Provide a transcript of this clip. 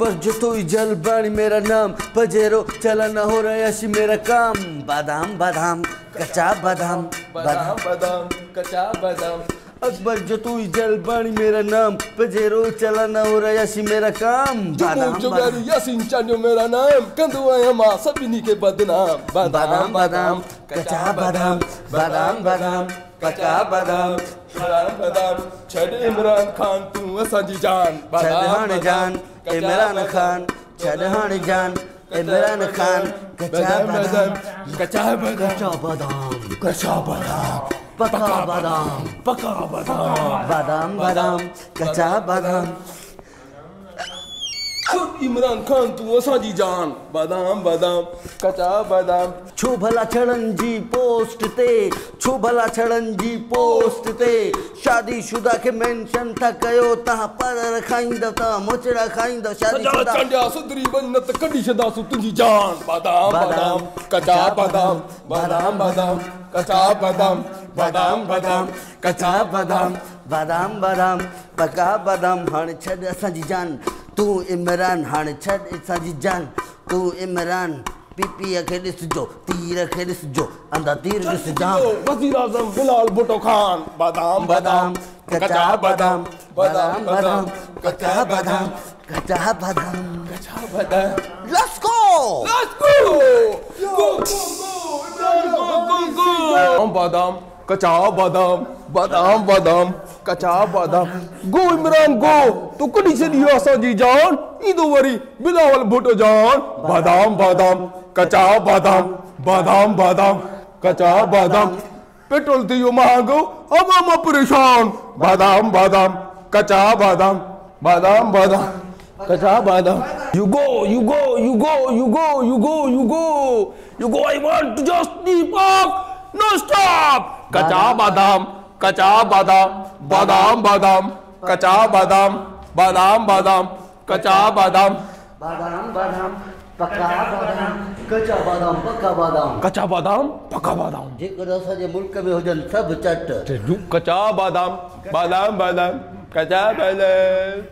अकबर जो तो जल बाणी मेरा नाम, पजेरो चला न हो रहा यशी मेरा काम। बादाम बादाम कच्चा बादाम, बादाम बादाम कच्चा बादाम। अकबर जो तू जल बाणी मेरा नाम, पजेरो चला न हो रहा यशी मेरा काम। बादाम जोगारी यासीन चांडियो मेरा नाम, कंदुआ मां सभिनी के बदनाम। बादाम बादाम कच्चा बादाम, बादाम बादाम कच्चा बादाम। बादाम बादाम छड़ इमरान खान तू असांजी जान। छड़ जान इमरान खान, छड़ जान इमरान खान। कच्चा बादाम, कच्चा बादाम, कच्चा बादाम, कच्चा बादाम, पक्का बादाम, पक्का बादाम। बादाम बादाम कच्चा बादाम। इमरान खान तू असांजी जान। बादाम बादाम कच्चा बादाम। छो भला छड़न जी पोस्ट ते, छो भला छड़न जी पोस्ट ते। शादीशुदा के मेंशन था कयो, तहां पर रखाइंदो ता मोचड़ा खाइंदो। शादीशुदा चांडिया सुधरी वञ त कढी छॾासु तुंहिंजी जान। बादाम बादाम कच्चा बादाम, बादाम बादाम कच्चा बादाम, बादाम बादाम कच्चा बादाम, बादाम बादाम पक्का बादाम। हाणे छॾ असांजी जान, तू इमरान हाणे छॾ असांजी जान। तू इमरान पीपीअ खे ॾिसजो, तीर खे ॾिसजो, अंधा तीर ॾिसजां। वज़ीर आज़म बिलाल भुट्टो खान। बादाम बादाम कच्चा बादाम, बादाम बादाम कच्चा बादाम, कच्चा बादाम, कच्चा बादाम। लेट्स गो, लेट्स गो, गो गो। बादाम कच्चा बादाम, बादाम बादाम कच्चा बादाम। गो इमरान गो, तू कढी छॾी असांजी जान। ईंदो वरी बिलावल भुट्टो जान। बादाम बादाम कच्चा बादाम, बादाम बादाम कच्चा बादाम। पेट्रोल थियो महांगो, अवाम परेशान। बादाम बादाम कच्चा बादाम, बादाम बादाम कच्चा बादाम। You go, you go, you go, you go, you go, you go, you go. I want to just sleep off, no stop. कच्चा बादाम, कच्चा बादाम, बादाम बादाम कच्चा बादाम, बादाम बादाम कच्चा बादाम। बादाम बादाम पक्का बादाम, कच्चा बादाम पक्का बादाम, कच्चा बादाम पक्का बादाम। जेकर असांजे मुल्क में हुजनि सभु चट। कच्चा बादाम, बादाम बादाम कच्चा बादाम।